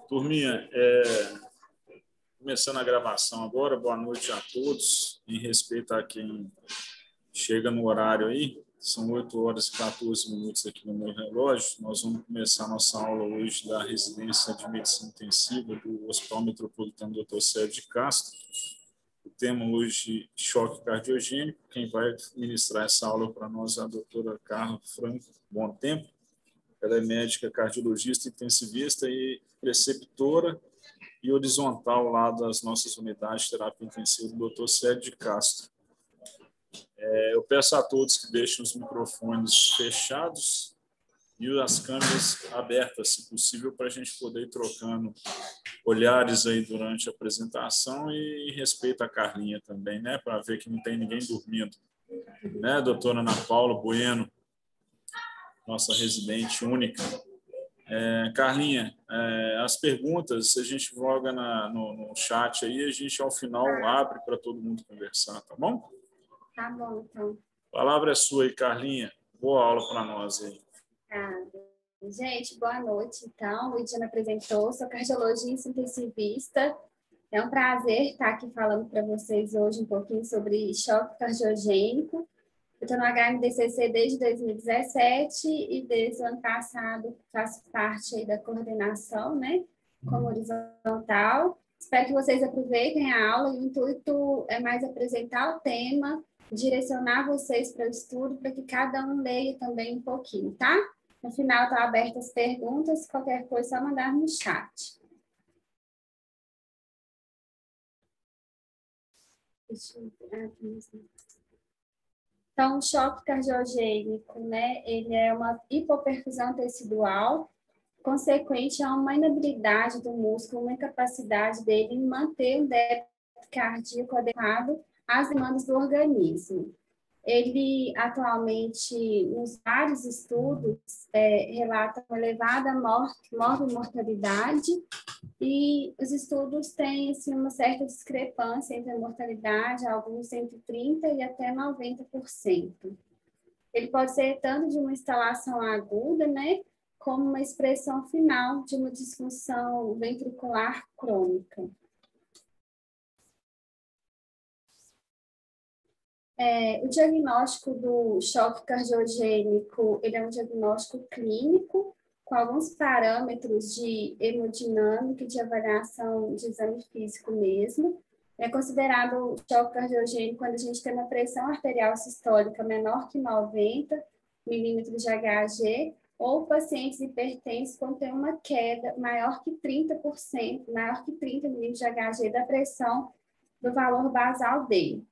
Turminha, começando a gravação agora, boa noite a todos. Em respeito a quem chega no horário aí, são 8 horas e 14 minutos aqui no meu relógio. Nós vamos começar a nossa aula hoje da residência de medicina intensiva do Hospital Metropolitano Dr. Sérgio de Castro. O tema hoje é choque cardiogênico. Quem vai ministrar essa aula para nós é a doutora Carla Franco Bom Tempo. Ela é médica cardiologista intensivista e preceptora e horizontal lá das nossas unidades de terapia intensiva do Dr. Sérgio de Castro. Eu peço a todos que deixem os microfones fechados e as câmeras abertas, se possível, para a gente poder ir trocando olhares aí durante a apresentação e respeito a Carlinha também, né, para ver que não tem ninguém dormindo. Né, doutora Ana Paula Bueno, nossa residente única. Carlinha, as perguntas a gente joga no chat aí, a gente ao final abre para todo mundo conversar, tá bom? Tá bom, então. A palavra é sua aí, Carlinha. Boa aula para nós aí. Gente, boa noite, então. O Luiz me apresentou, sou cardiologista intensivista. É um prazer estar aqui falando para vocês hoje um pouquinho sobre choque cardiogênico. Eu estou no HMDCC desde 2017 e desde o ano passado faço parte aí da coordenação, né, como horizontal. Espero que vocês aproveitem a aula. O intuito é mais apresentar o tema, direcionar vocês para o estudo, para que cada um leia também um pouquinho, tá? No final estão abertas as perguntas, qualquer coisa é só mandar no chat. Deixa eu ver aqui. Então, o choque cardiogênico, né, ele é uma hipoperfusão tecidual, consequente a uma inabilidade do músculo, uma incapacidade dele em manter o débito cardíaco adequado às demandas do organismo. Ele, atualmente, nos vários estudos, relata uma elevada morbimortalidade e os estudos têm assim, uma certa discrepância entre a mortalidade, alguns entre 30% e até 90%. Ele pode ser tanto de uma instalação aguda, né, como uma expressão final de uma disfunção ventricular crônica. O diagnóstico do choque cardiogênico, ele é um diagnóstico clínico, com alguns parâmetros de hemodinâmica e de avaliação de exame físico mesmo. É considerado choque cardiogênico quando a gente tem uma pressão arterial sistólica menor que 90 milímetros de Hg, ou pacientes hipertensos quando tem uma queda maior que 30%, maior que 30 milímetros de Hg da pressão do valor basal dele.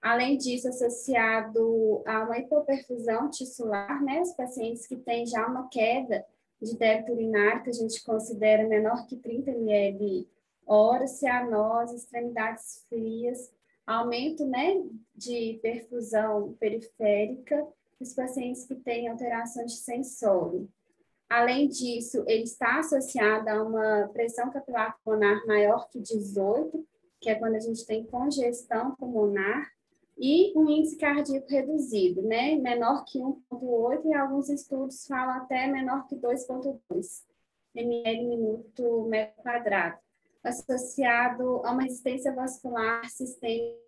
Além disso, associado a uma hipoperfusão tissular, né, os pacientes que têm já uma queda de débito urinário, que a gente considera menor que 30 ml hora, cianose, extremidades frias, aumento, né, de perfusão periférica, os pacientes que têm alterações de sensório. Além disso, ele está associado a uma pressão capilar pulmonar maior que 18, que é quando a gente tem congestão pulmonar, e um índice cardíaco reduzido, né? Menor que 1,8 e alguns estudos falam até menor que 2,2 ml minuto metro quadrado, associado a uma resistência vascular sistêmica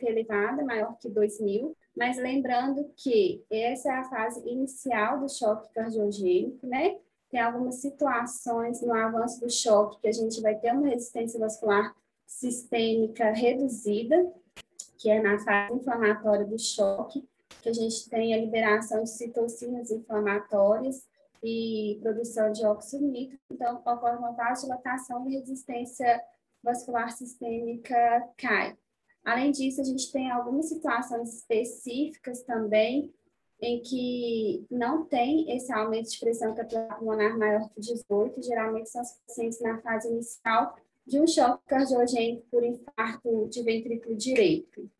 elevada, maior que 2.000, mas lembrando que essa é a fase inicial do choque cardiogênico, né? Tem algumas situações no avanço do choque que a gente vai ter uma resistência vascular sistêmica reduzida, que é na fase inflamatória do choque, que a gente tem a liberação de citocinas inflamatórias e produção de óxido nítrico, então ocorre uma vasodilatação e resistência vascular sistêmica cai. Além disso, a gente tem algumas situações específicas também em que não tem esse aumento de pressão capilar pulmonar maior que 18, geralmente são os pacientes na fase inicial de um choque cardiogênico por infarto de ventrículo direito.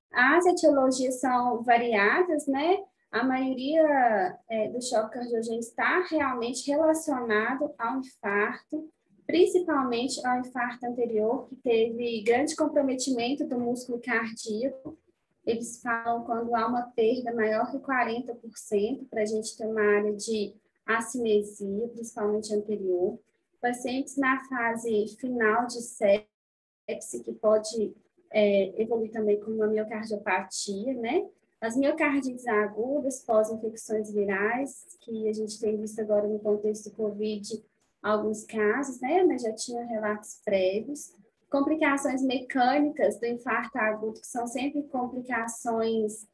As etiologias são variadas, né? A maioria do choque cardiogênico está realmente relacionado ao infarto, principalmente ao infarto anterior, que teve grande comprometimento do músculo cardíaco. Eles falam quando há uma perda maior que 40%, para a gente ter uma área de acinesia, principalmente anterior. pacientes na fase final de sepse, que pode evoluir também com uma miocardiopatia, né? As miocardites agudas pós-infecções virais, que a gente tem visto agora no contexto do COVID, alguns casos, né? Mas já tinha relatos prévios. Complicações mecânicas do infarto agudo, que são sempre complicações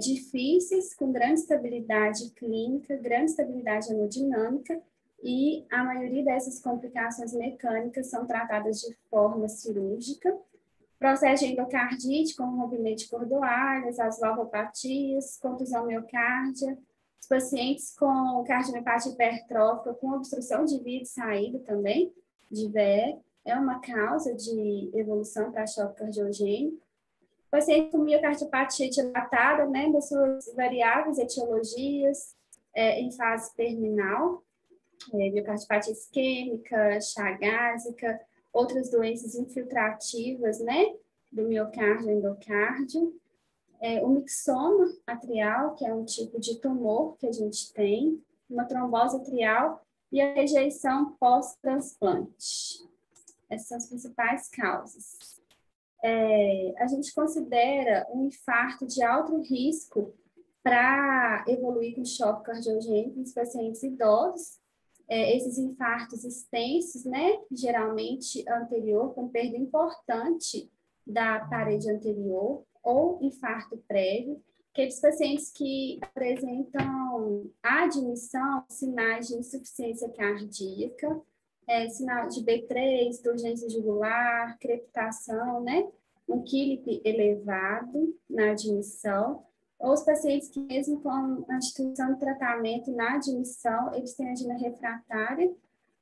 difíceis, com grande estabilidade clínica, grande estabilidade hemodinâmica, e a maioria dessas complicações mecânicas são tratadas de forma cirúrgica. Processo de endocardite, com rompimento de cordoalhas, as valvopatias, contusão miocárdia, os pacientes com cardiomiopatia hipertrófica, com obstrução de via de saída também, de VE, é uma causa de evolução para choque cardiogênico. Paciente com miocardiopatia dilatada, né, das suas variáveis etiologias, em fase terminal, miocardiopatia isquêmica, chagásica, outras doenças infiltrativas, né, do miocárdio e endocárdio. O mixoma atrial, que é um tipo de tumor que a gente tem, uma trombose atrial e a rejeição pós-transplante. Essas são as principais causas. A gente considera um infarto de alto risco para evoluir com choque cardiogênico nos pacientes idosos. Esses infartos extensos, né, geralmente anterior, com perda importante da parede anterior, ou infarto prévio, aqueles pacientes que apresentam à admissão sinais de insuficiência cardíaca, sinal de B3, de urgência jugular, crepitação, né, um QILIP elevado na admissão, ou os pacientes que, mesmo com a instituição de tratamento na admissão, eles têm angina refratária.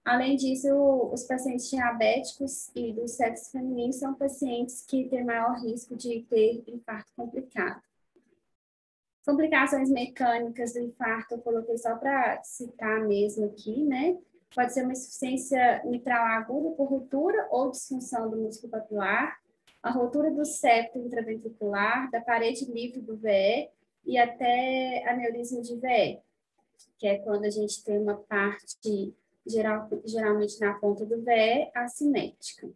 Além disso, os pacientes diabéticos e do sexo feminino são pacientes que têm maior risco de ter infarto complicado. Complicações mecânicas do infarto, eu coloquei só para citar mesmo aqui, né? Pode ser uma insuficiência mitral aguda por ruptura ou disfunção do músculo papilar, a rotura do septo intraventricular, da parede livre do VE e até aneurisma de VE, que é quando a gente tem uma parte, geralmente na ponta do VE, assimétrica.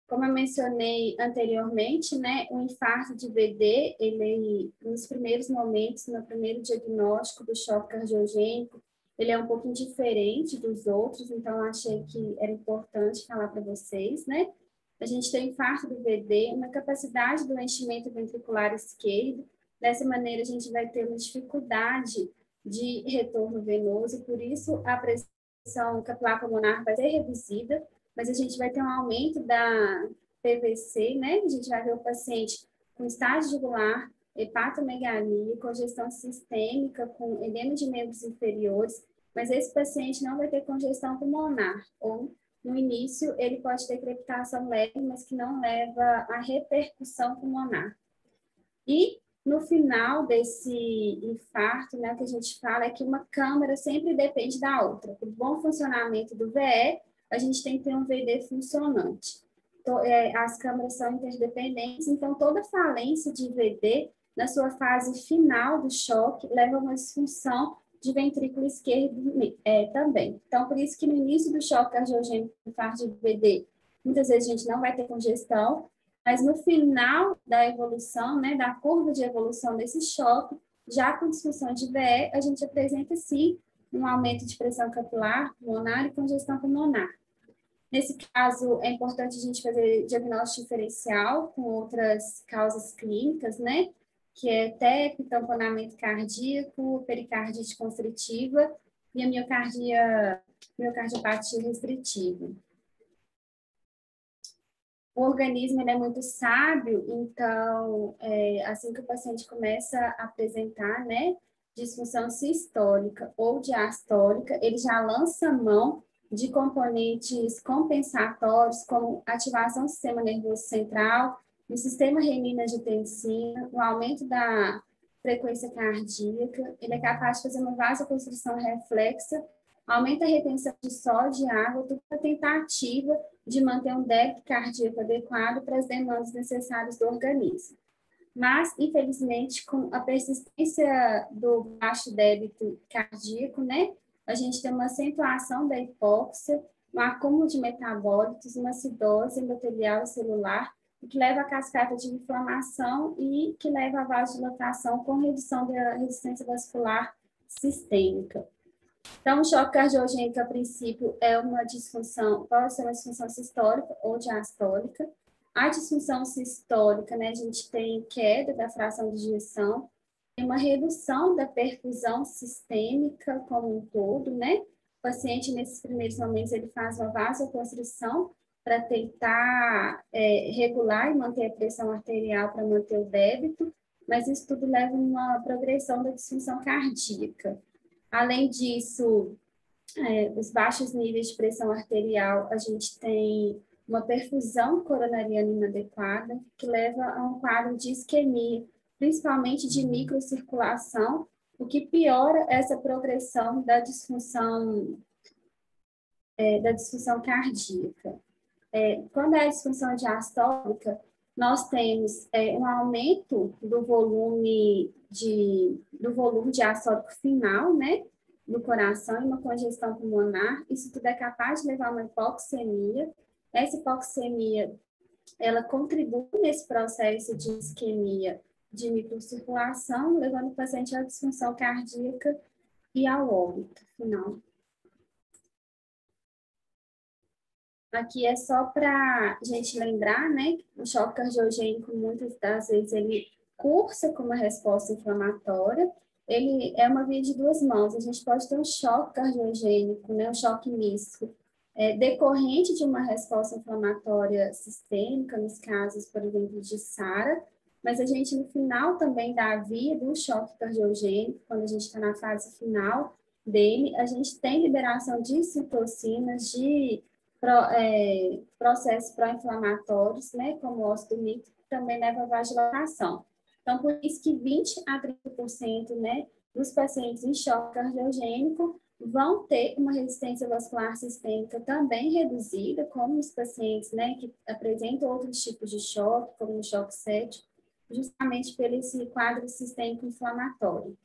Como eu mencionei anteriormente, né, o infarto de VD, ele, nos primeiros momentos, no primeiro diagnóstico do choque cardiogênico, ele é um pouquinho diferente dos outros, então eu achei que era importante falar para vocês, né? A gente tem infarto do VD, uma capacidade do enchimento ventricular esquerdo. Dessa maneira, a gente vai ter uma dificuldade de retorno venoso, por isso a pressão capilar pulmonar vai ser reduzida, mas a gente vai ter um aumento da PVC, né? A gente vai ver o paciente com estágio jugular, hepatomegalia, congestão sistêmica, com edema de membros inferiores, mas esse paciente não vai ter congestão pulmonar, ou no início, ele pode ter crepitação leve, mas que não leva à repercussão pulmonar. E no final desse infarto, né, o que a gente fala é que uma câmara sempre depende da outra. Para o bom funcionamento do VE, a gente tem que ter um VD funcionante. Então, as câmaras são interdependentes, então toda falência de VD, na sua fase final do choque, leva a uma disfunção de ventrículo esquerdo também. Então, por isso que no início do choque cardiogênico, infarto de VD, muitas vezes a gente não vai ter congestão, mas no final da evolução, né, da curva de evolução desse choque, já com disfunção de VE, a gente apresenta, sim, um aumento de pressão capilar, pulmonar e congestão pulmonar. Nesse caso, é importante a gente fazer diagnóstico diferencial com outras causas clínicas, né? Que é TEP, tamponamento cardíaco, pericardite constritiva e a miocardiopatia restritiva. O organismo ele é muito sábio, então, assim que o paciente começa a apresentar, né, disfunção sistólica ou diastólica, ele já lança mão de componentes compensatórios, como ativação do sistema nervoso central, do sistema renina-angiotensina, o aumento da frequência cardíaca, ele é capaz de fazer uma vasoconstrição reflexa, aumenta a retenção de sódio e de água, tudo para tentativa de manter um débito cardíaco adequado para as demandas necessárias do organismo. Mas, infelizmente, com a persistência do baixo débito cardíaco, né, a gente tem uma acentuação da hipóxia, um acúmulo de metabólitos, uma acidose endotelial e celular, o que leva a cascata de inflamação e que leva à vasodilatação com redução da resistência vascular sistêmica. Então, o choque cardiogênico, a princípio, é uma disfunção, pode ser uma disfunção sistólica ou diastólica. A disfunção sistólica, né, a gente tem queda da fração de ejeção, tem uma redução da perfusão sistêmica como um todo, né? O paciente, nesses primeiros momentos, ele faz uma vasoconstrição para tentar regular e manter a pressão arterial para manter o débito, mas isso tudo leva a uma progressão da disfunção cardíaca. Além disso, os baixos níveis de pressão arterial, a gente tem uma perfusão coronariana inadequada, que leva a um quadro de isquemia, principalmente de microcirculação, o que piora essa progressão da disfunção cardíaca. Quando é a disfunção diastólica, nós temos um aumento do volume diastólico final, né, do coração e uma congestão pulmonar. Isso tudo é capaz de levar a uma hipoxemia. Essa hipoxemia, ela contribui nesse processo de isquemia de microcirculação, levando o paciente à disfunção cardíaca e ao óbito final. Aqui é só para a gente lembrar, né, o choque cardiogênico, muitas das vezes, ele cursa com uma resposta inflamatória, ele é uma via de duas mãos. A gente pode ter um choque cardiogênico, né, um choque misto, decorrente de uma resposta inflamatória sistêmica, nos casos, por exemplo, de SARA, mas a gente, no final também da via do choque cardiogênico, quando a gente está na fase final dele, a gente tem liberação de citocinas, de processos pró-inflamatórios, né, como o óxido nítrico, que também leva à vasodilatação. Então, por isso que 20 a 30%, né, dos pacientes em choque cardiogênico vão ter uma resistência vascular sistêmica também reduzida, como os pacientes, né, que apresentam outros tipos de choque, como o choque séptico, justamente pelo esse quadro sistêmico inflamatório.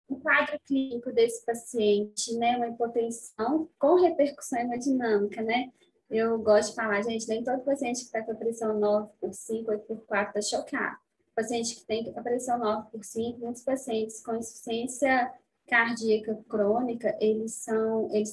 O quadro clínico desse paciente, né, uma hipotensão com repercussão hemodinâmica, né? Eu gosto de falar, gente, nem todo paciente que está com a pressão 9/5, 8/4 está chocado. O paciente que tem a pressão 9/5, muitos pacientes com insuficiência cardíaca crônica, eles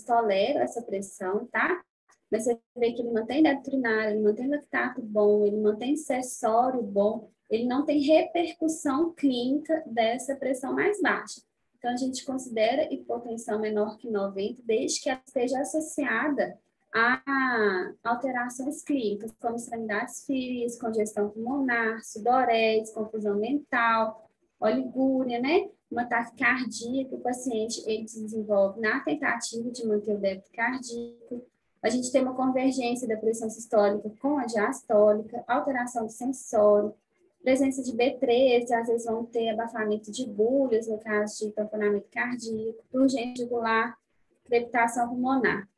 toleram essa pressão, tá? Mas você vê que ele mantém débito urinário, ele mantém lactato bom, ele mantém acessório bom, ele não tem repercussão clínica dessa pressão mais baixa. Então, a gente considera hipotensão menor que 90, desde que ela esteja associada a alterações clínicas, como extremidades frias, congestão pulmonar, sudorese, confusão mental, oligúria, né? Uma taquicardia que o paciente ele desenvolve na tentativa de manter o débito cardíaco. A gente tem uma convergência da pressão sistólica com a diastólica, alteração do sensório, presença de B13, às vezes vão ter abafamento de bolhas, no caso de tamponamento cardíaco, urgência jugular, crepitação pulmonar.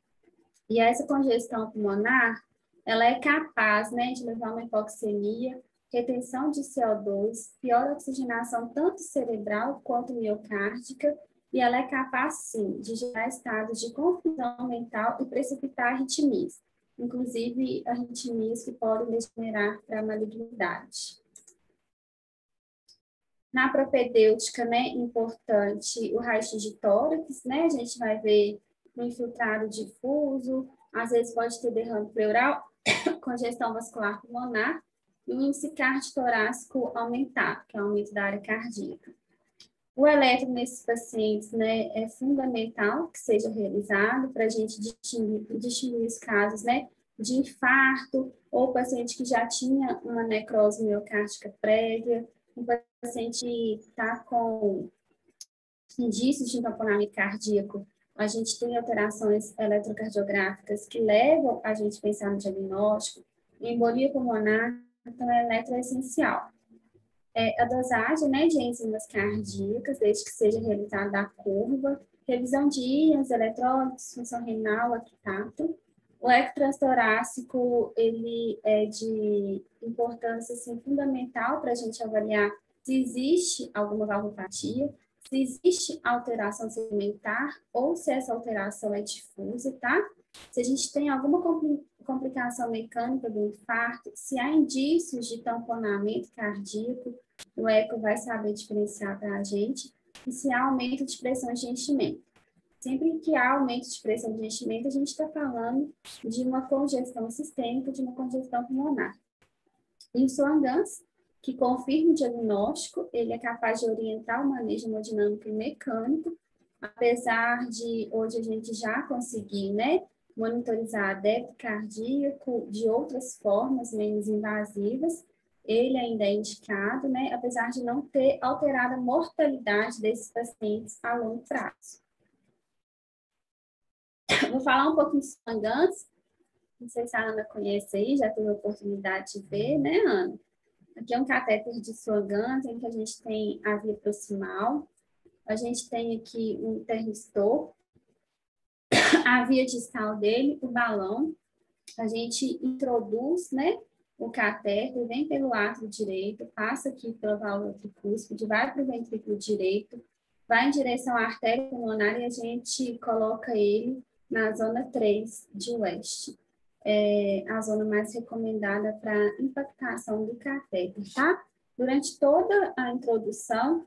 E essa congestão pulmonar, ela é capaz, né, de levar a uma hipoxemia, retenção de CO2, pior oxigenação tanto cerebral quanto miocárdica, e ela é capaz, sim, de gerar estados de confusão mental e precipitar arritmias, inclusive arritmias que podem degenerar para a malignidade. Na propedêutica, né, importante o raio-x de tórax, né, a gente vai ver no infiltrado difuso, às vezes pode ter derrame pleural, congestão vascular pulmonar e o índice cardiotorácico aumentado, que é o aumento da área cardíaca. O eletro nesses pacientes, né, é fundamental que seja realizado para a gente distinguir os casos, né, de infarto ou paciente que já tinha uma necrose miocárdica prévia, um paciente que está com indícios de tamponamento cardíaco, a gente tem alterações eletrocardiográficas que levam a gente a pensar no diagnóstico, embolia pulmonar, então a eletro é essencial. A dosagem, né, de enzimas cardíacas, desde que seja realizada a curva, revisão de íons, eletrólitos, função renal, lactato. O eco transtorácico, ele é de importância assim, fundamental para a gente avaliar se existe alguma valvopatia, se existe alteração segmentar ou se essa alteração é difusa, tá? Se a gente tem alguma complicação mecânica do infarto, se há indícios de tamponamento cardíaco, o eco vai saber diferenciar para a gente, e se há aumento de pressão de enchimento. Sempre que há aumento de pressão de enchimento, a gente está falando de uma congestão sistêmica, de uma congestão pulmonar. E o Swan-Ganz, que confirma o diagnóstico, ele é capaz de orientar o manejo hemodinâmico e mecânico, apesar de hoje a gente já conseguir, né, monitorizar débito cardíaco de outras formas menos invasivas, ele ainda é indicado, né, apesar de não ter alterado a mortalidade desses pacientes a longo prazo. Vou falar um pouquinho do Swan-Ganz, não sei se a Ana conhece aí, já teve a oportunidade de ver, né, Ana? Aqui é um catéter de Swan-Ganz, em que a gente tem a via proximal, a gente tem aqui um termistor, a via distal dele, o balão, a gente introduz, né, o catéter, vem pelo átrio direito, passa aqui pela válvula tricúspide, vai para o ventrículo direito, vai em direção à artéria pulmonar e a gente coloca ele na zona 3 de West. É a zona mais recomendada para impactação do catéter, tá? Durante toda a introdução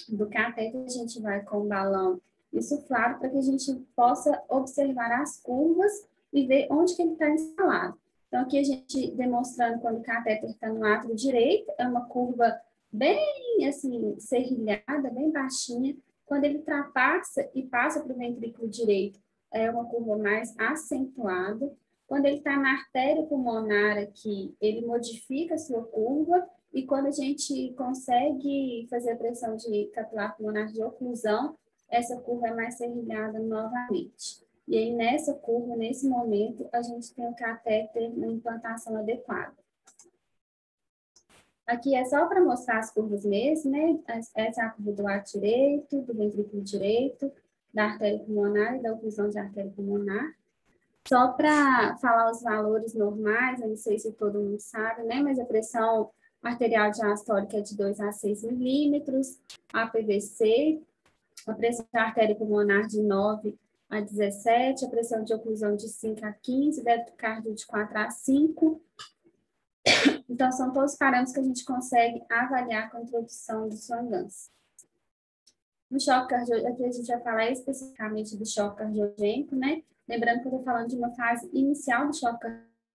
do catéter, a gente vai com o balão insuflado para que a gente possa observar as curvas e ver onde que ele está instalado. Então, aqui a gente demonstrando quando o catéter está no átrio direito, é uma curva bem, assim, serrilhada, bem baixinha. Quando ele ultrapassa e passa para o ventrículo direito, é uma curva mais acentuada. Quando ele está na artéria pulmonar aqui, ele modifica a sua curva, e quando a gente consegue fazer a pressão de capilar pulmonar de oclusão, essa curva é mais serrilhada novamente. E aí, nessa curva, nesse momento, a gente tem o catéter na implantação adequada. Aqui é só para mostrar as curvas mesmo, né? Essa é a curva do átrio direito, do ventrículo direito, da artéria pulmonar e da oclusão de artéria pulmonar. Só para falar os valores normais, eu não sei se todo mundo sabe, né? Mas a pressão arterial diastólica é de 2 a 6 milímetros, a PVC, a pressão da artéria pulmonar de 9 a 17, a pressão de oclusão de 5 a 15, débito cardíaco de 4 a 5. Então, são todos parâmetros que a gente consegue avaliar com a introdução do Swan-Ganz. No choque cardiogênico, aqui a gente vai falar especificamente do choque cardiogênico, né? Lembrando que eu estou falando de uma fase inicial do choque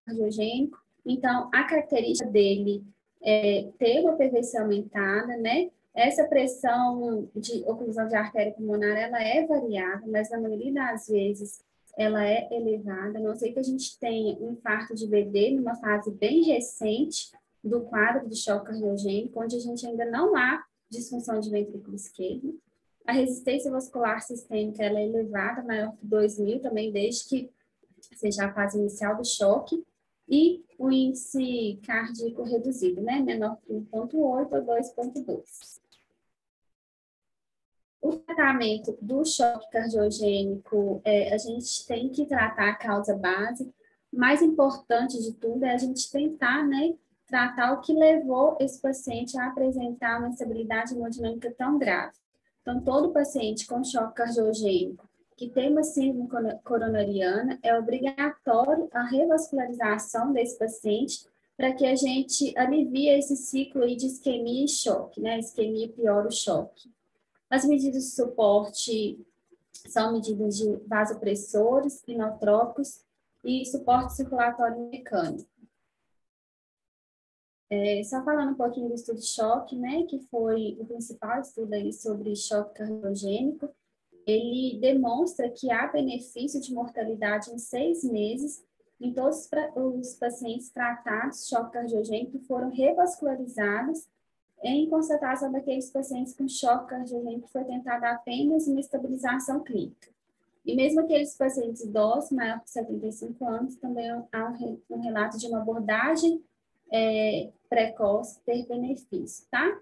cardiogênico. Então, a característica dele é ter uma PVC aumentada, né? Essa pressão de oclusão de artéria pulmonar, ela é variável, mas na maioria das vezes ela é elevada. A não sei que a gente tenha um infarto de BD numa fase bem recente do quadro de choque cardiogênico, onde a gente ainda não há disfunção de ventrículo esquerdo. A resistência vascular sistêmica ela é elevada, maior que 2.000 também, desde que seja a fase inicial do choque. E o índice cardíaco reduzido, né? Menor que 1,8 ou 2,2. O tratamento do choque cardiogênico, a gente tem que tratar a causa base. O mais importante de tudo é a gente tentar, né, tratar o que levou esse paciente a apresentar uma instabilidade hemodinâmica tão grave. Então, todo paciente com choque cardiogênico que tem uma síndrome coronariana, é obrigatório a revascularização desse paciente para que a gente alivie esse ciclo aí de isquemia e choque, né? Isquemia piora o choque. As medidas de suporte são medidas de vasopressores, inotrópicos e suporte circulatório mecânico. Só falando um pouquinho do estudo de choque, né, que foi o principal estudo aí sobre choque cardiogênico, ele demonstra que há benefício de mortalidade em 6 meses em todos os pacientes tratados de choque cardiogênico que foram revascularizados em constatação daqueles pacientes com choque cardiogênico que foi tentada apenas uma estabilização clínica. E mesmo aqueles pacientes idosos, maior que 75 anos, também há um relato de uma abordagem precoce ter benefício, tá?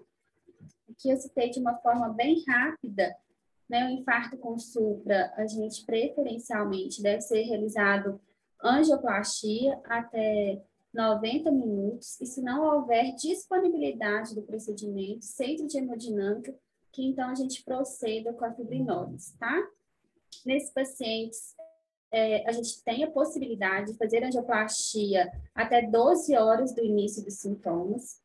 Aqui eu citei de uma forma bem rápida, né, o infarto com supra, a gente preferencialmente deve ser realizado angioplastia até 90 minutos, e se não houver disponibilidade do procedimento, centro de hemodinâmica, que então a gente proceda com a fibrinólise, tá? Nesses pacientes, a gente tem a possibilidade de fazer angioplastia até 12 horas do início dos sintomas.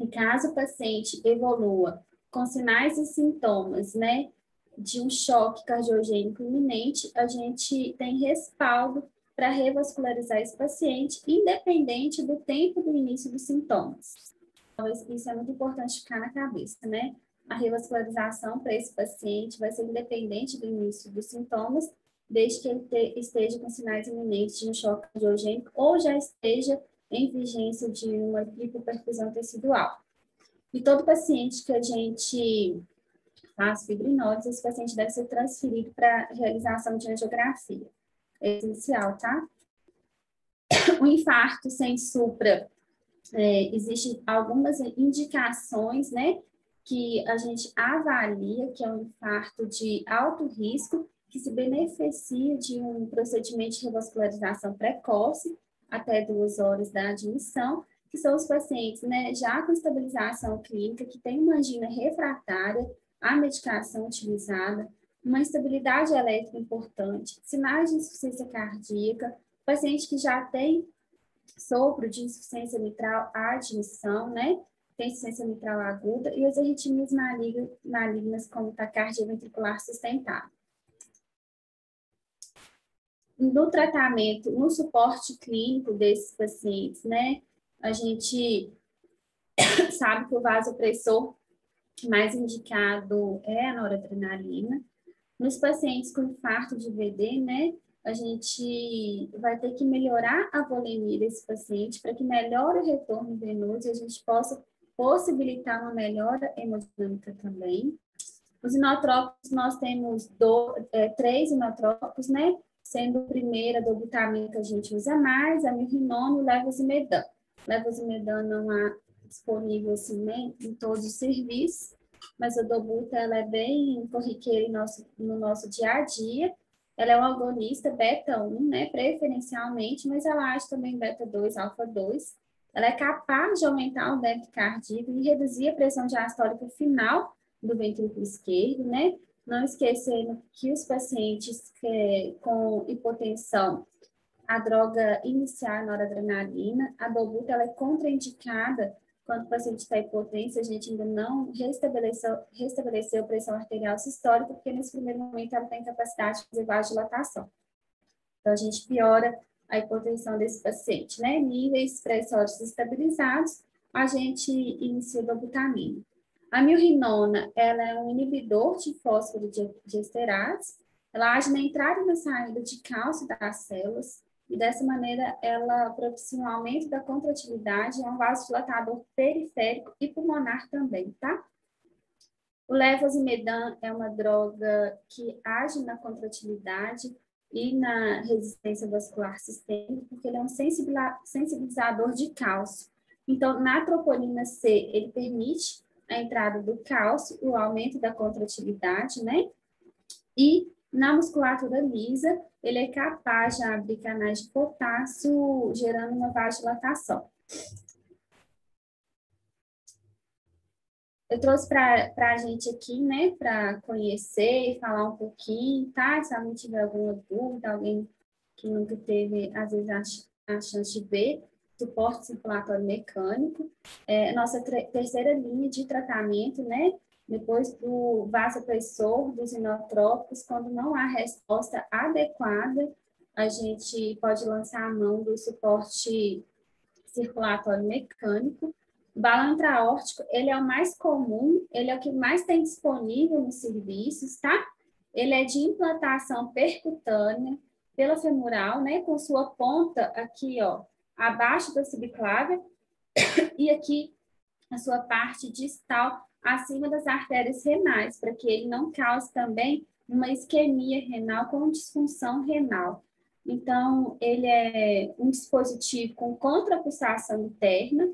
E caso o paciente evolua com sinais e sintomas, né, de um choque cardiogênico iminente, a gente tem respaldo para revascularizar esse paciente, independente do tempo do início dos sintomas. Então, isso é muito importante ficar na cabeça, né? A revascularização para esse paciente vai ser independente do início dos sintomas, desde que ele esteja com sinais iminentes de um choque cardiogênico ou já esteja em vigência de uma hipoperfusão tecidual. E todo paciente que a gente faz fibrinólise, esse paciente deve ser transferido para realização de angiografia. É essencial, tá? O infarto sem supra, existem algumas indicações, né, que a gente avalia que é um infarto de alto risco, que se beneficia de um procedimento de revascularização precoce, até 2 horas da admissão, que são os pacientes, né, já com estabilização clínica, que tem uma angina refratária à medicação utilizada, uma instabilidade elétrica importante, sinais de insuficiência cardíaca, paciente que já tem sopro de insuficiência mitral à admissão, né? Tem insuficiência mitral aguda e as arritmias malignas como taquicardia ventricular sustentada. No tratamento, no suporte clínico desses pacientes, né? A gente sabe que o vasopressor mais indicado é a noradrenalina. Nos pacientes com infarto de VD, né? A gente vai ter que melhorar a volemia desse paciente para que melhore o retorno venoso e a gente possa possibilitar uma melhora hemodinâmica também. Os inotrópicos, nós temos 3 inotrópicos, né? Sendo o primeiro a dobutamina que a gente usa mais, a milrinona e o levosimedan. Levosimedan não há disponível assim, né, em todos os serviços, mas a dobuta ela é bem corriqueira no nosso dia a dia. Ela é um agonista beta-1, né, preferencialmente, mas ela age também beta-2, alfa-2. Ela é capaz de aumentar o débito cardíaco e reduzir a pressão diastólica final do ventrículo esquerdo, né? Não esquecendo que os pacientes com hipotensão, a droga inicial é noradrenalina, a dobuta ela é contraindicada quando o paciente está hipotenso, a gente ainda não restabeleceu pressão arterial sistólica, porque nesse primeiro momento ela tem capacidade de fazer vasodilatação. Então, a gente piora a hipotensão desse paciente, né? Níveis pressóricos estabilizados, a gente inicia a dobutamina. A milrinona, ela é um inibidor de fósforo de esterases, ela age na entrada e na saída de cálcio das células, e dessa maneira ela propicia um aumento da contratilidade, é um vasodilatador periférico e pulmonar também, tá? O levosimedan é uma droga que age na contratilidade e na resistência vascular sistêmica, porque ele é um sensibilizador de cálcio. Então, na troponina C, ele permite a entrada do cálcio, o aumento da contratilidade, né? E na musculatura lisa, ele é capaz de abrir canais de potássio, gerando uma vasodilatação. Eu trouxe para a gente aqui, né, para conhecer e falar um pouquinho, tá? Se alguém tiver alguma dúvida, alguém que nunca teve, às vezes, a chance de ver, suporte circulatório mecânico, nossa terceira linha de tratamento, né? Depois do vasopressor, dos inotrópicos, quando não há resposta adequada, a gente pode lançar a mão do suporte circulatório mecânico. O balão intraórtico, ele é o mais comum, ele é o que mais tem disponível nos serviços, tá? Ele é de implantação percutânea pela femoral, né? Com sua ponta aqui, ó, abaixo da subclávia e aqui a sua parte distal acima das artérias renais, para que ele não cause também uma isquemia renal com disfunção renal. Então, ele é um dispositivo com contrapulsação interna,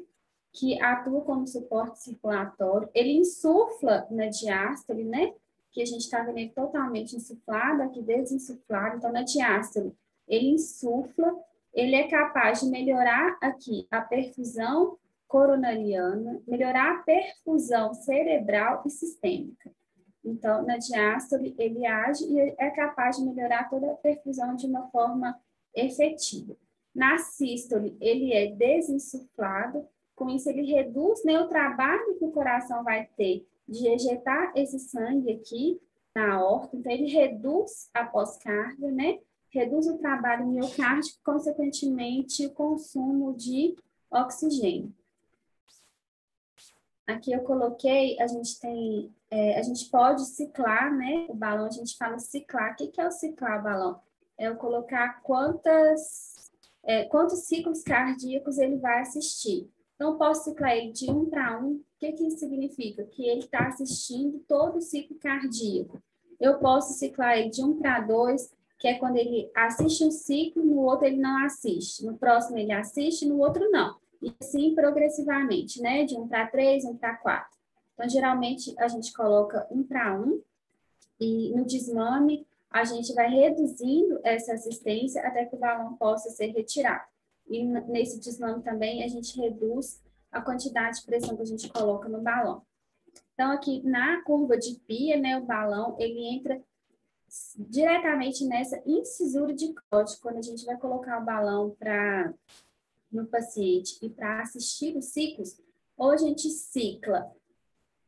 que atua como suporte circulatório. Ele insufla na diástole, né? Que a gente está vendo ele totalmente insuflado, aqui desinsuflado. Então, na diástole, ele insufla ele é capaz de melhorar aqui a perfusão coronariana, melhorar a perfusão cerebral e sistêmica. Então, na diástole, ele age e é capaz de melhorar toda a perfusão de uma forma efetiva. Na sístole, ele é desinsuflado, com isso ele reduz, né, o trabalho que o coração vai ter de ejetar esse sangue aqui na aorta, então ele reduz a pós-carga, né, reduz o trabalho miocárdico, consequentemente o consumo de oxigênio. Aqui eu coloquei, a gente pode ciclar, né, o balão, a gente fala ciclar. O que é o ciclar o balão? É eu colocar quantos ciclos cardíacos ele vai assistir. Então, eu posso ciclar ele de 1 para 1. O que isso significa? Que ele está assistindo todo o ciclo cardíaco. Eu posso ciclar ele de 1 para 2, que é quando ele assiste um ciclo, no outro ele não assiste. No próximo ele assiste, no outro não. E assim progressivamente, né? De 1 para 3, 1 para 4. Então, geralmente, a gente coloca 1 para 1 e no desmame a gente vai reduzindo essa assistência até que o balão possa ser retirado. E nesse desmame também a gente reduz a quantidade de pressão que a gente coloca no balão. Então, aqui na curva de Pia, né, o balão, ele entra diretamente nessa incisura de código, quando a gente vai colocar o balão no paciente e para assistir os ciclos, ou a gente cicla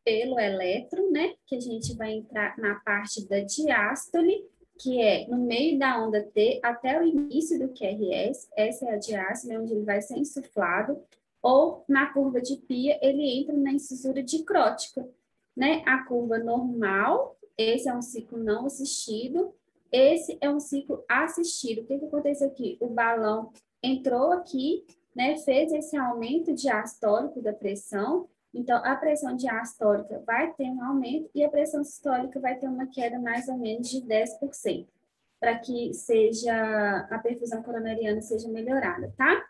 pelo elétron, né, que a gente vai entrar na parte da diástole, que é no meio da onda T até o início do QRS, essa é a diástole, onde ele vai ser insuflado, ou na curva de Pia, ele entra na incisura dicrótica, né, a curva normal, esse é um ciclo não assistido, esse é um ciclo assistido. O que aconteceu aqui? O balão entrou aqui, né, fez esse aumento diastólico da pressão, então a pressão diastólica vai ter um aumento e a pressão sistólica vai ter uma queda mais ou menos de 10%, para que a perfusão coronariana seja melhorada, tá?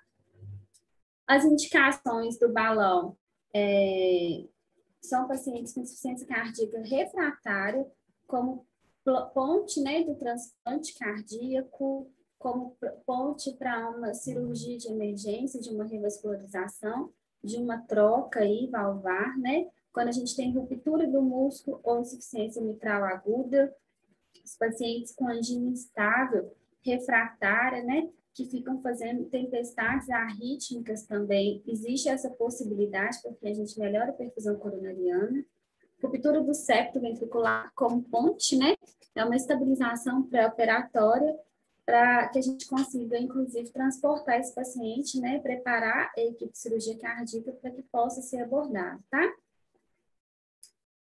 As indicações do balão são pacientes com insuficiência cardíaca refratária, como ponte, né, do transplante cardíaco, como ponte para uma cirurgia de emergência, de uma revascularização, de uma troca aí valvar, né? Quando a gente tem ruptura do músculo ou insuficiência mitral aguda, os pacientes com angina instável, refratária, né? Que ficam fazendo tempestades arrítmicas também. Existe essa possibilidade, porque a gente melhora a perfusão coronariana. Ruptura do septo ventricular como ponte, né? É uma estabilização pré-operatória para que a gente consiga, inclusive, transportar esse paciente, né? Preparar a equipe de cirurgia cardíaca para que possa ser abordado, tá?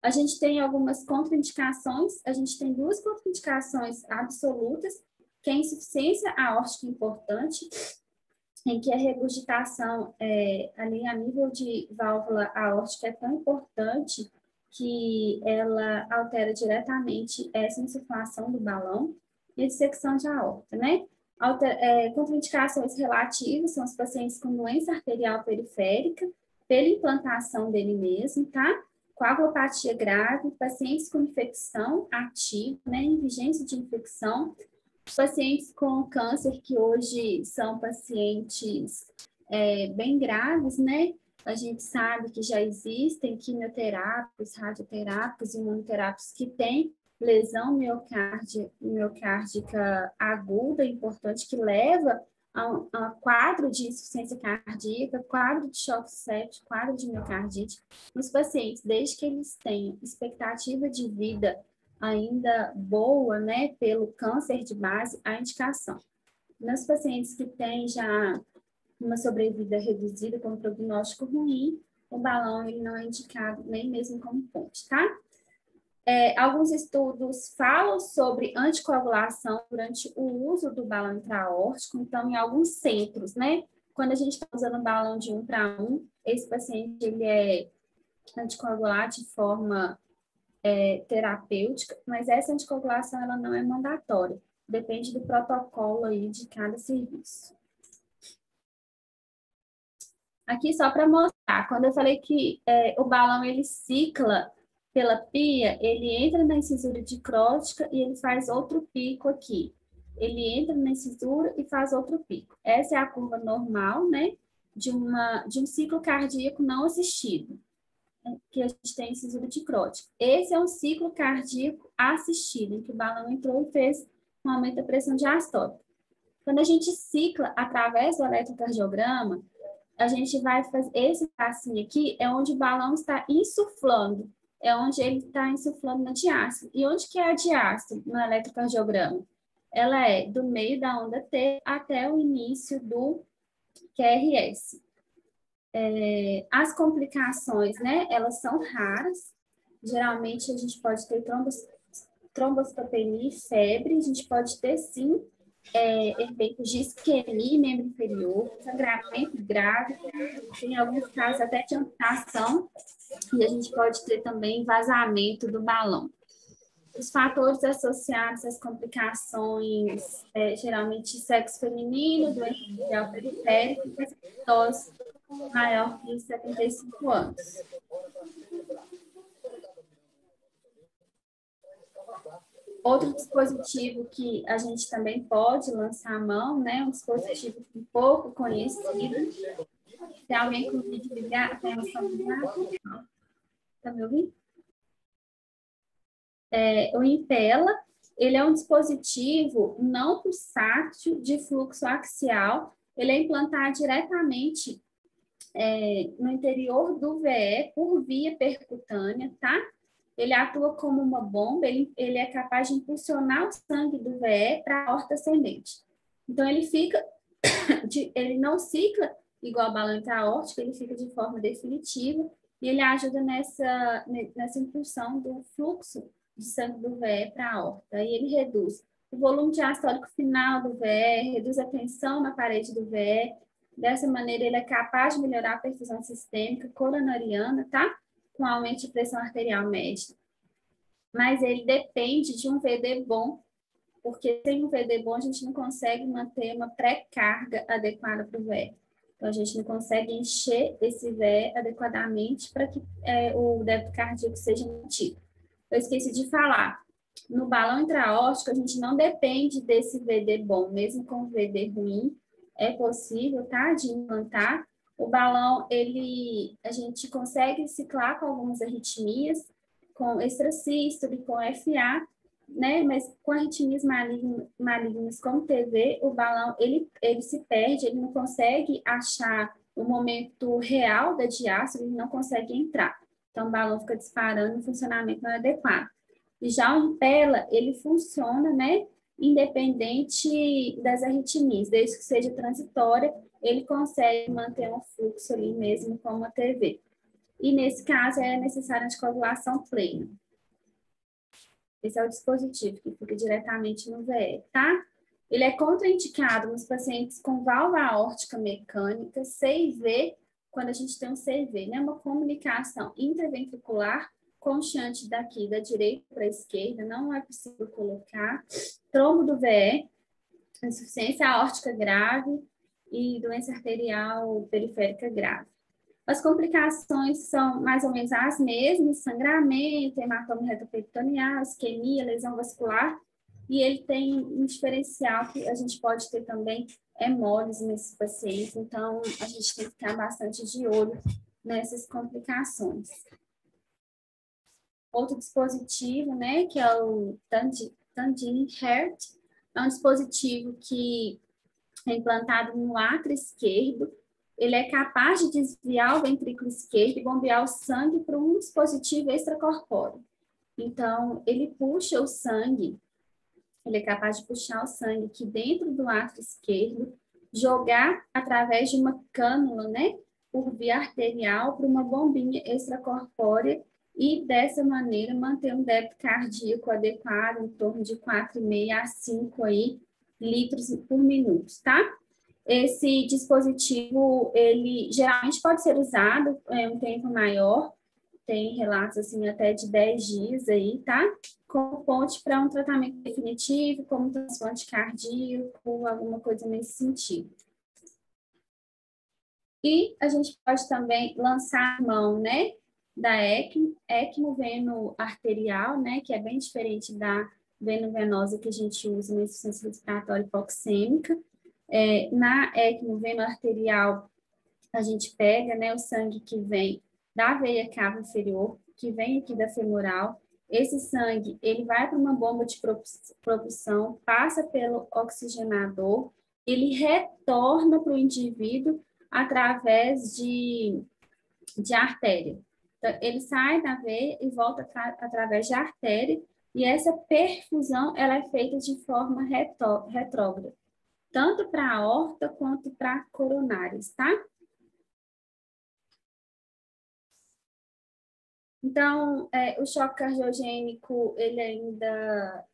A gente tem algumas contraindicações, a gente tem 2 contraindicações absolutas, que é a insuficiência aórtica importante, em que a regurgitação ali a nível de válvula aórtica é tão importante que ela altera diretamente essa insuflação do balão e a dissecção de aorta, né? Contraindicações relativas são os pacientes com doença arterial periférica, pela implantação dele mesmo, tá? Coagulopatia grave, pacientes com infecção ativa, né? Em vigência de infecção, pacientes com câncer que hoje são pacientes bem graves, né? A gente sabe que já existem quimioterápicos, radioterápicos, imunoterápicos que têm lesão miocárdica aguda, importante, que leva a quadro de insuficiência cardíaca, quadro de choque séptico, quadro de miocardite, nos pacientes, desde que eles tenham expectativa de vida ainda boa, né, pelo câncer de base, a indicação. Nos pacientes que têm já uma sobrevida reduzida com prognóstico ruim, o balão ele não é indicado nem mesmo como ponte, tá? Alguns estudos falam sobre anticoagulação durante o uso do balão intraórtico, então, em alguns centros, né? Quando a gente está usando um balão de 1 para 1, esse paciente ele é anticoagulado de forma terapêutica, mas essa anticoagulação ela não é mandatória, depende do protocolo aí de cada serviço. Aqui só para mostrar, quando eu falei que o balão ele cicla pela pia, ele entra na incisura dicrótica e ele faz outro pico aqui. ele entra na incisura e faz outro pico. Essa é a curva normal, né, de um ciclo cardíaco não assistido, que a gente tem incisura dicrótica. Esse é um ciclo cardíaco assistido, em que o balão entrou e fez um aumento da pressão diastólica. Quando a gente cicla através do eletrocardiograma, a gente vai fazer esse passinho aqui, é onde o balão está insuflando, é onde ele está insuflando na diástole. E onde que é a diástole no eletrocardiograma? Ela é do meio da onda T até o início do QRS. As complicações, né, elas são raras. Geralmente a gente pode ter trombocitopenia e febre, a gente pode ter sim efeitos de isquemia membro inferior, sangramento grave, tem alguns casos até de amputação, e a gente pode ter também vazamento do balão. Os fatores associados às complicações, geralmente sexo feminino, doença arterial periférica e idosos maior que 75 anos. Outro dispositivo que a gente também pode lançar a mão, né? Um dispositivo um pouco conhecido. Tem alguém com vídeo ligado? Tem noção ligada? Tá me ouvindo? O Impella, ele é um dispositivo não pulsátil de fluxo axial. Ele é implantado diretamente no interior do VE por via percutânea, tá? Ele atua como uma bomba, ele é capaz de impulsionar o sangue do VE para a aorta ascendente. Então, ele não cicla igual a balão intra-aórtica, ele fica de forma definitiva e ele ajuda nessa impulsão do fluxo de sangue do VE para a aorta. Aí ele reduz o volume diastólico final do VE, reduz a tensão na parede do VE. Dessa maneira, ele é capaz de melhorar a perfusão sistêmica coronariana, tá? Com aumento de pressão arterial média. Mas ele depende de um VD bom, porque sem um VD bom a gente não consegue manter uma pré-carga adequada para o VE. Então, a gente não consegue encher esse VE adequadamente para que o débito cardíaco seja mantido. Eu esqueci de falar, no balão intra-aórtico a gente não depende desse VD bom, mesmo com o VD ruim, é possível, tá, de implantar. O balão, a gente consegue ciclar com algumas arritmias, com extrasístole, com FA, né, mas com arritmias malignas como TV, o balão, ele se perde, ele não consegue achar o momento real da diástole, ele não consegue entrar. Então, o balão fica disparando no funcionamento não adequado. E já o Impella, ele funciona, né, independente das arritmias, desde que seja transitória, ele consegue manter um fluxo ali mesmo como a TV. E nesse caso é necessária anticoagulação plena. Esse é o dispositivo que fica diretamente no VE, tá? Ele é contraindicado nos pacientes com válvula aórtica mecânica, CIV, quando a gente tem um CV, né? Uma comunicação intraventricular constante daqui da direita para a esquerda, não é possível colocar. Trombo do VE, insuficiência aórtica grave e doença arterial periférica grave. As complicações são mais ou menos as mesmas: sangramento, hematoma retroperitoneal, isquemia, lesão vascular, e ele tem um diferencial que a gente pode ter também hemólise nesses pacientes, então a gente tem que ficar bastante de olho nessas complicações. Outro dispositivo, né, que é o Tandem Heart, é um dispositivo que é implantado no átrio esquerdo. Ele é capaz de desviar o ventrículo esquerdo e bombear o sangue para um dispositivo extracorpóreo. Então, ele puxa o sangue, ele é capaz de puxar o sangue aqui dentro do átrio esquerdo, jogar através de uma cânula, né, por via arterial para uma bombinha extracorpórea e, dessa maneira, manter um débito cardíaco adequado, em torno de 4,5 a 5 litros por minuto, tá? Esse dispositivo, ele geralmente pode ser usado um tempo maior, tem relatos assim até de 10 dias aí, tá? Como ponte para um tratamento definitivo, como transplante cardíaco, alguma coisa nesse sentido. E a gente pode também lançar a mão, né, da ECMO veno arterial, né, que é bem diferente da veno-venosa que a gente usa na insuficiência respiratória hipoxêmica. Na ECMO veno-arterial, a gente pega, né, o sangue que vem da veia cava inferior, que vem aqui da femoral. Esse sangue, ele vai para uma bomba de propulsão, passa pelo oxigenador, ele retorna para o indivíduo através de artéria. Então, ele sai da veia e volta através de artéria, e essa perfusão ela é feita de forma retrógrada, tanto para a aorta quanto para coronárias, tá? Então, o choque cardiogênico, ele ainda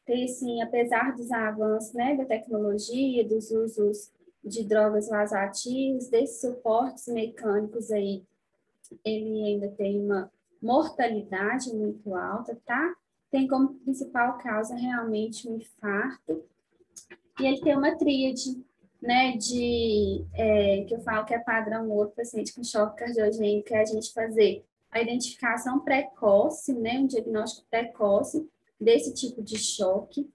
tem, assim, apesar dos avanços, né, da tecnologia, dos usos de drogas vasoativas, desses suportes mecânicos aí, ele ainda tem uma mortalidade muito alta, tá? Tem como principal causa realmente um infarto. E ele tem uma tríade, né, que eu falo que é padrão ouro, paciente com choque cardiogênico, é a gente fazer a identificação precoce, né, um diagnóstico precoce desse tipo de choque,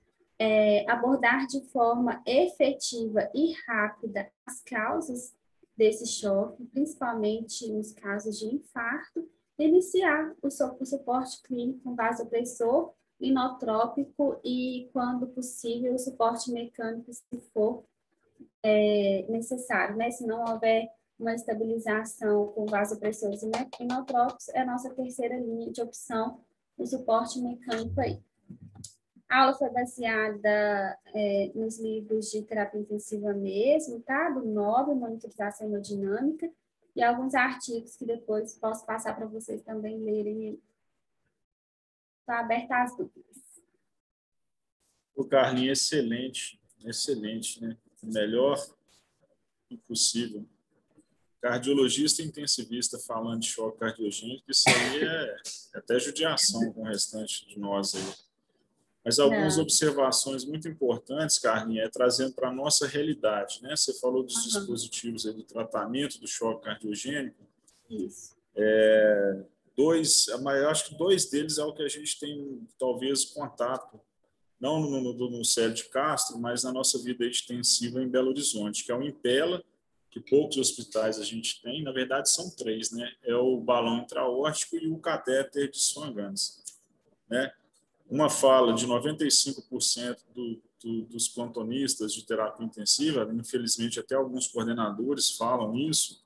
abordar de forma efetiva e rápida as causas desse choque, principalmente nos casos de infarto, iniciar o suporte clínico com vasopressor, inotrópico e, quando possível, o suporte mecânico, se for necessário, né? Se não houver uma estabilização com vasopressores inotrópicos, é a nossa terceira linha de opção, o suporte mecânico aí. A aula foi baseada nos livros de terapia intensiva mesmo, tá? Do NOVA, Monitorização Hemodinâmica, e alguns artigos que depois posso passar para vocês também lerem. Estou aberta às dúvidas. O Carlinhos, excelente, excelente, né? O melhor possível. Cardiologista intensivista falando de choque cardiogênico, isso aí é até judiação com o restante de nós aí. Mas algumas observações muito importantes, Carlinhos, trazendo para a nossa realidade, né? Você falou dos dispositivos aí do tratamento do choque cardiogênico. Isso. Eu acho que dois deles é o que a gente tem, talvez, contato, não no Célio de Castro, mas na nossa vida extensiva em Belo Horizonte, que é o Impela, que poucos hospitais a gente tem, na verdade são três, né? É o balão intraórtico e o catéter de Swan-Ganz, né? Uma fala de 95% dos plantonistas de terapia intensiva, infelizmente até alguns coordenadores falam isso,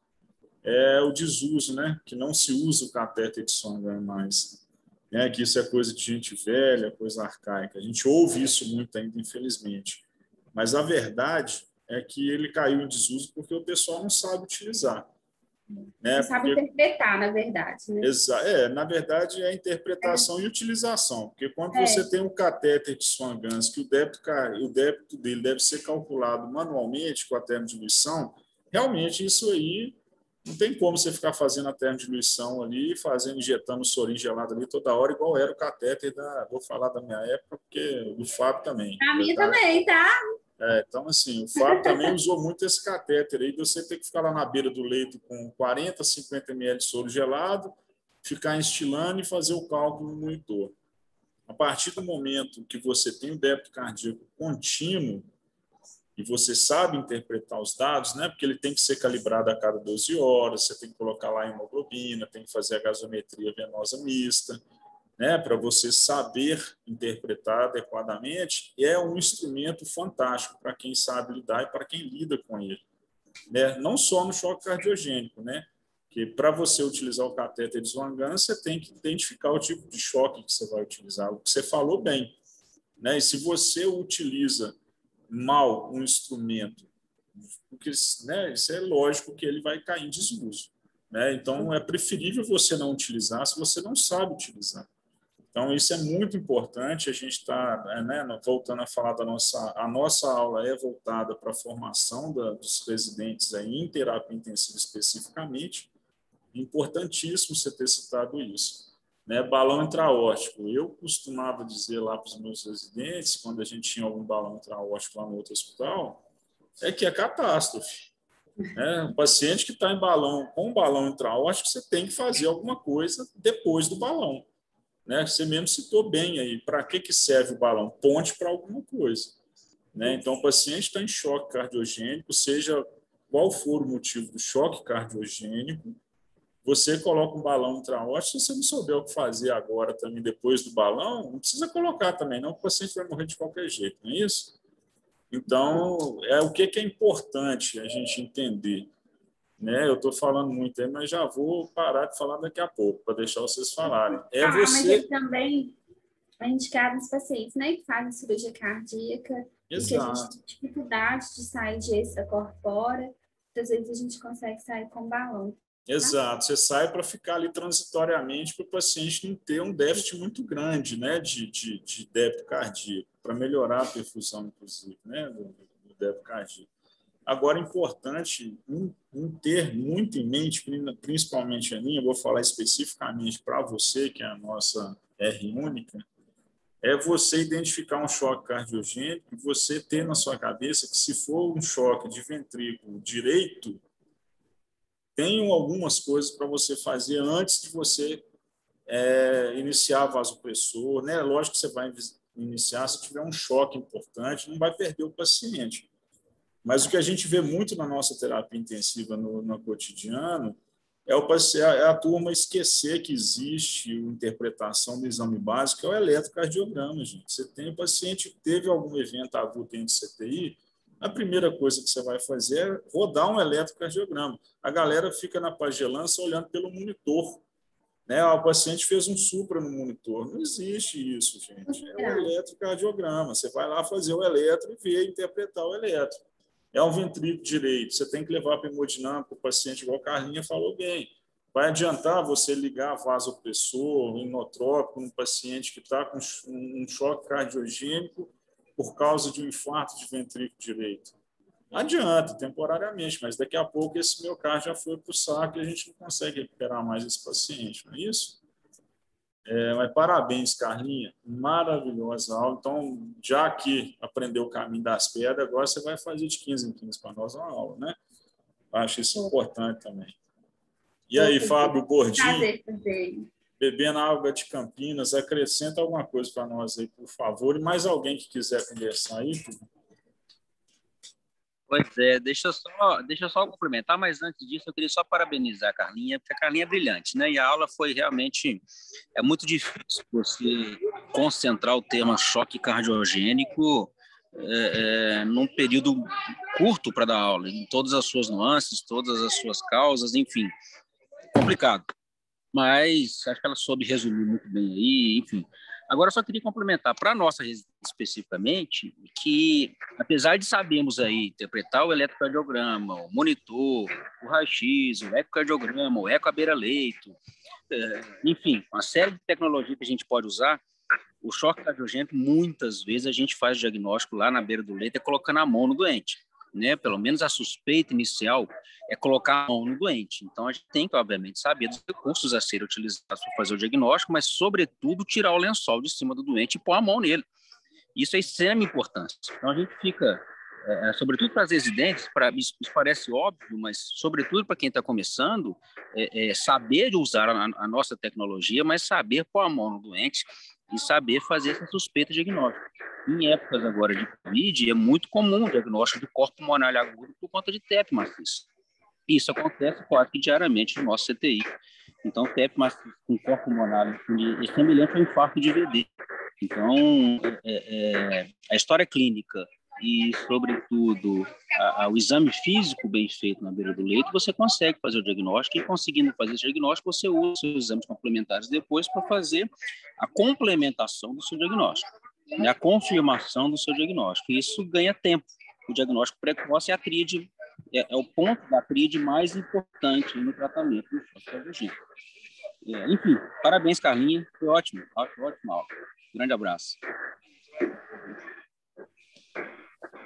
é o desuso, né? Que não se usa o catéter de Swan-Ganz mais, né? Que isso é coisa de gente velha, coisa arcaica. A gente ouve isso muito ainda, infelizmente. Mas a verdade é que ele caiu em desuso porque o pessoal não sabe utilizar. Né? Não sabe interpretar, na verdade, né? Na verdade, é interpretação e utilização, porque quando você tem um catéter de Swan-Ganz, que o débito dele deve ser calculado manualmente com a termodiluição, realmente isso aí não tem como você ficar fazendo a termodiluição ali, injetando sorim gelado ali toda hora, igual era o catéter vou falar da minha época, porque do Fábio também. A minha também, tá? Então, assim, o Fábio também usou muito esse catéter aí, de você ter que ficar lá na beira do leito com 40, 50 ml de soro gelado, ficar instilando e fazer o cálculo no monitor. A partir do momento que você tem o débito cardíaco contínuo e você sabe interpretar os dados, né, porque ele tem que ser calibrado a cada 12 horas, você tem que colocar lá a hemoglobina, tem que fazer a gasometria venosa mista, né, para você saber interpretar adequadamente, é um instrumento fantástico para quem sabe lidar e para quem lida com ele, né? Não só no choque cardiogênico, né? Que para você utilizar o catéter de Swan-Ganz, você tem que identificar o tipo de choque que você vai utilizar, o que você falou bem, né? E se você utiliza mal um instrumento, porque, né, isso é lógico que ele vai cair em desuso, né? Então é preferível você não utilizar se você não sabe utilizar. Então, isso é muito importante. A gente está, né, voltando a falar a nossa aula é voltada para a formação dos residentes aí, em terapia intensiva especificamente. Importantíssimo você ter citado isso. Né? Balão intraórtico. Eu costumava dizer lá para os meus residentes, quando a gente tinha algum balão intraórtico lá no outro hospital, que é catástrofe. Né? Um paciente que está com balão intraórtico, você tem que fazer alguma coisa depois do balão. né? Você mesmo citou bem aí, para que serve o balão? Ponte para alguma coisa, né? Então, o paciente está em choque cardiogênico, seja qual for o motivo do choque cardiogênico, você coloca um balão intraórtico, se você não souber o que fazer agora também, depois do balão, não precisa colocar também, não, porque o paciente vai morrer de qualquer jeito, não é isso? Então, o que é importante a gente entender, né? Eu estou falando muito aí, mas já vou parar de falar daqui a pouco, para deixar vocês falarem. Mas ele também é indicado nos pacientes, né, que fazem cirurgia cardíaca e que a gente Exato. tem dificuldade de sair de extracorpórea. Muitas vezes a gente consegue sair com balão. Tá? Exato, você sai para ficar ali transitoriamente para o paciente não ter um déficit muito grande, né, de débito cardíaco, para melhorar a perfusão, inclusive, né, do débito cardíaco. Agora, é importante ter muito em mente, principalmente a minha, eu vou falar especificamente para você, que é a nossa R única, é você identificar um choque cardiogênico e você ter na sua cabeça que se for um choque de ventrículo direito, tem algumas coisas para você fazer antes de você iniciar vasopressor, né? Lógico que você vai iniciar se tiver um choque importante, não vai perder o paciente. Mas o que a gente vê muito na nossa terapia intensiva no cotidiano é a turma esquecer que existe a interpretação do exame básico, que é o eletrocardiograma, gente. Você tem um paciente que teve algum evento agudo dentro do CTI, a primeira coisa que você vai fazer é rodar um eletrocardiograma. A galera fica na pagelança olhando pelo monitor, né? O paciente fez um supra no monitor. Não existe isso, gente. É o eletrocardiograma. Você vai lá fazer o eletro e ver, interpretar o eletro. É um ventrículo direito. Você tem que levar para hemodinâmica o paciente, igual a Carlinha falou bem. Vai adiantar você ligar vasopressor, inotrópico, no paciente que está com um choque cardiogênico por causa de um infarto de ventrículo direito. Adianta, temporariamente, mas daqui a pouco esse miocárdio já foi para o saco e a gente não consegue recuperar mais esse paciente, não é isso? Mas parabéns, Carlinha, maravilhosa aula. Então, já que aprendeu o caminho das pedras, agora você vai fazer de 15 em 15 para nós uma aula, né? Acho isso importante também. E aí, Fábio Bordim, bebendo água de Campinas, acrescenta alguma coisa para nós aí, por favor. E mais alguém que quiser conversar aí, Pois é, deixa eu só cumprimentar, mas antes disso eu queria só parabenizar a Carlinha, porque a Carlinha é brilhante, né? E a aula foi realmente, é muito difícil você concentrar o tema choque cardiogênico num período curto para dar aula, em todas as suas nuances, todas as suas causas, enfim, complicado. Mas acho que ela soube resumir muito bem aí, enfim. Agora, eu só queria complementar para a nossa residência especificamente, que apesar de sabermos aí interpretar o eletrocardiograma, o monitor, o raio-x, o ecocardiograma, o eco à beira-leito, enfim, uma série de tecnologia que a gente pode usar, o choque cardiogênico, muitas vezes a gente faz o diagnóstico lá na beira do leito, colocando a mão no doente, né? Pelo menos a suspeita inicial é colocar a mão no doente. Então, a gente tem que, obviamente, saber dos recursos a serem utilizados para fazer o diagnóstico, mas, sobretudo, tirar o lençol de cima do doente e pôr a mão nele. Isso é extrema importância. Então, a gente fica, sobretudo para as residentes, isso parece óbvio, mas, sobretudo para quem está começando, saber usar a nossa tecnologia, mas saber pôr a mão no doente e saber fazer essa suspeita diagnóstica. Em épocas agora de Covid, é muito comum o diagnóstico de corpo pulmonar agudo por conta de TEP maciço. Isso acontece quase que diariamente no nosso CTI. Então, TEP maciço com corpo pulmonar é semelhante ao infarto de VD. Então, a história clínica e, sobretudo, o exame físico bem feito na beira do leito, você consegue fazer o diagnóstico e, conseguindo fazer esse diagnóstico, você usa os seus exames complementares depois para fazer a complementação do seu diagnóstico, né? A confirmação do seu diagnóstico. E isso ganha tempo. O diagnóstico precoce é a tríade, é o ponto da tríade mais importante no tratamento do choque cardiogênico. Enfim, parabéns, Carlinha. Foi ótimo, ótima aula. Grande abraço.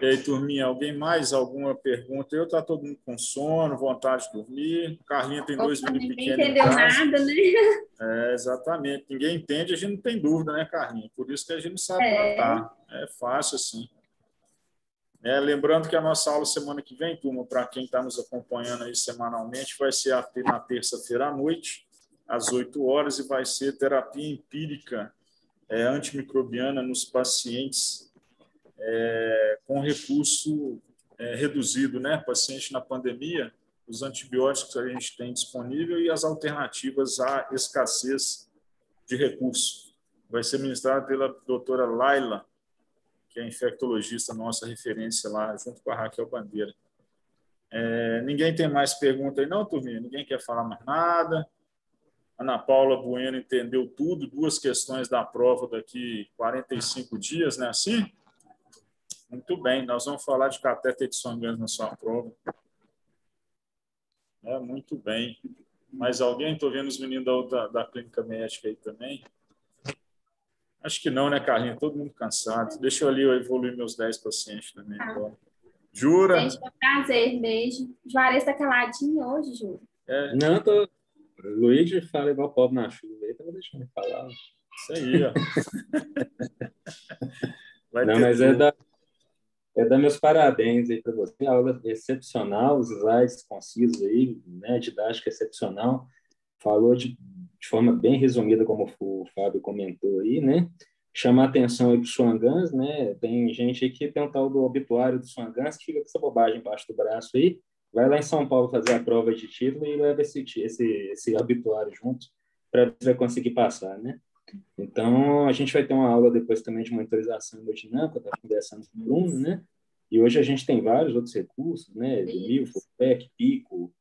E aí, turminha, alguém mais? Alguma pergunta? Eu tá todo mundo com sono, vontade de dormir. Carlinha tem 2 meninos pequenos em entendeu casa. nada, né? Exatamente. Ninguém entende, a gente não tem dúvida, né, Carlinha? Por isso que a gente não sabe tratar. É fácil assim. Lembrando que a nossa aula semana que vem, turma, para quem está nos acompanhando aí semanalmente, vai ser na terça-feira à noite, às 8 horas, e vai ser terapia empírica antimicrobiana nos pacientes com recurso reduzido, né? Paciente na pandemia, os antibióticos que a gente tem disponível e as alternativas à escassez de recursos. Vai ser ministrado pela doutora Laila, que é infectologista, nossa referência lá, junto com a Raquel Bandeira. Ninguém tem mais pergunta aí, não, turminha? Ninguém quer falar mais nada? Ana Paula Bueno entendeu tudo, 2 questões da prova daqui 45 dias, né? Assim? Muito bem, nós vamos falar de catéter de Swan-Ganz na sua prova. Muito bem. Mais alguém? Estou vendo os meninos da clínica médica aí também. Acho que não, né, Carlinhos? Todo mundo cansado. Deixa eu ali evoluir meus 10 pacientes também agora. Jura? Gente, foi um prazer. Beijo. Juarez está caladinho hoje, Jura? Não, tô... Luiz fala igual pobre na chuva. Aí tava deixando ele falar. Isso aí, ó. Não, mas dar meus parabéns aí para você. A aula excepcional, os slides concisos aí, né? Didática excepcional. Falou de forma bem resumida, como o Fábio comentou aí, né? Chamar atenção aí para o Swan-Ganz, né? Tem gente aí que tem um tal do obituário do Swan-Ganz que fica com essa bobagem embaixo do braço aí. Vai lá em São Paulo fazer a prova de título e leva esse obituário junto para ver se vai conseguir passar, né? Então, a gente vai ter uma aula depois também de monitorização hemodinâmica, tá conversando com o Bruno, né? E hoje a gente tem vários outros recursos, né? Demil, FOPEC, PICO,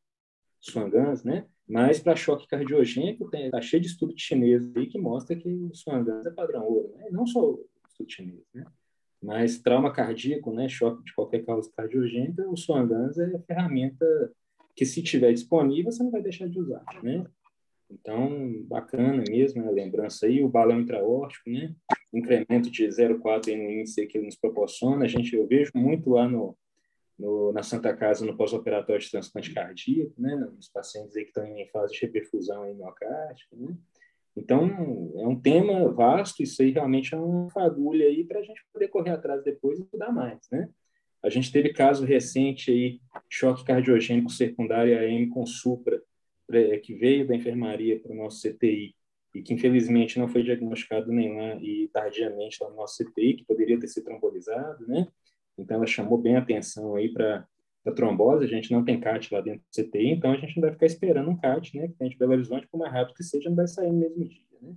Swan-Ganz, né? Mas para choque cardiogênico, tá cheio de estudo chinês aí que mostra que o Swan-Ganz é padrão ouro, né? Não só o estudo chinês, né? Mas trauma cardíaco, né? Choque de qualquer causa cardiogênica, o Swan-Ganz é a ferramenta que, se tiver disponível, você não vai deixar de usar, né? Então, bacana mesmo, né? A lembrança aí, o balão intraórtico, né? Incremento de 0,4 no índice que ele nos proporciona. Eu vejo muito lá na Santa Casa, no pós-operatório de transplante cardíaco, né? Nos pacientes aí que estão em fase de reperfusão miocárdica, né? Então, é um tema vasto, isso aí realmente é uma fagulha aí para a gente poder correr atrás depois e estudar mais, né? A gente teve caso recente aí, choque cardiogênico secundário AM com supra, que veio da enfermaria para o nosso CTI e que infelizmente não foi diagnosticado nem lá e tardiamente lá no nosso CTI, que poderia ter sido trombolizado, né? Então ela chamou bem a atenção aí para a trombose. A gente não tem CAT lá dentro do CTI, então a gente não vai ficar esperando um CAT, né? Que tem de Belo Horizonte, por mais rápido que seja, não vai sair no mesmo dia, né?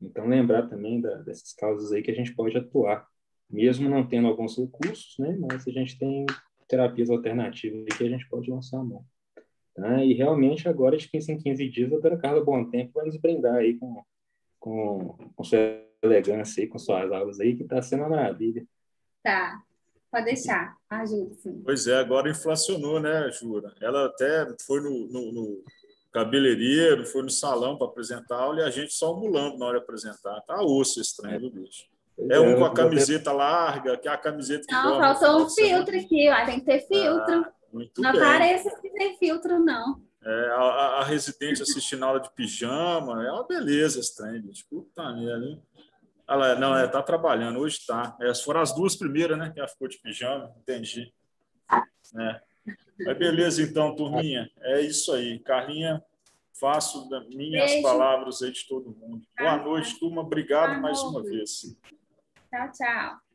Então lembrar também dessas causas aí que a gente pode atuar, mesmo não tendo alguns recursos, né? Mas a gente tem terapias alternativas aí que a gente pode lançar a mão. E realmente, agora, de 15 em 15 dias, a doutora Carla Bontempo vai nos brindar aí com sua elegância aí, com suas aulas aí, que está sendo uma maravilha. Tá, pode deixar. Ajuda, sim. Pois é, agora inflacionou, né, Jura? Ela até foi no cabeleireiro, foi no salão para apresentar a aula e a gente só ambulando na hora de apresentar. Tá osso estranho do bicho. Com a camiseta larga, que é a camiseta que não, dorme. faltou um filtro aqui, ó. Tem que ter filtro. Muito não bem. apareça se tem filtro, não. A residente assistindo aula de pijama, é uma beleza estranho, bicho. Puta merda, hein? Ela tá trabalhando, hoje tá. Foram as 2 primeiras, né? Que ela ficou de pijama, entendi. Mas beleza, então, turminha. É isso aí. Carlinha, faço das minhas palavras aí de todo mundo. Boa noite, turma. Obrigado mais uma vez. Tchau, tchau.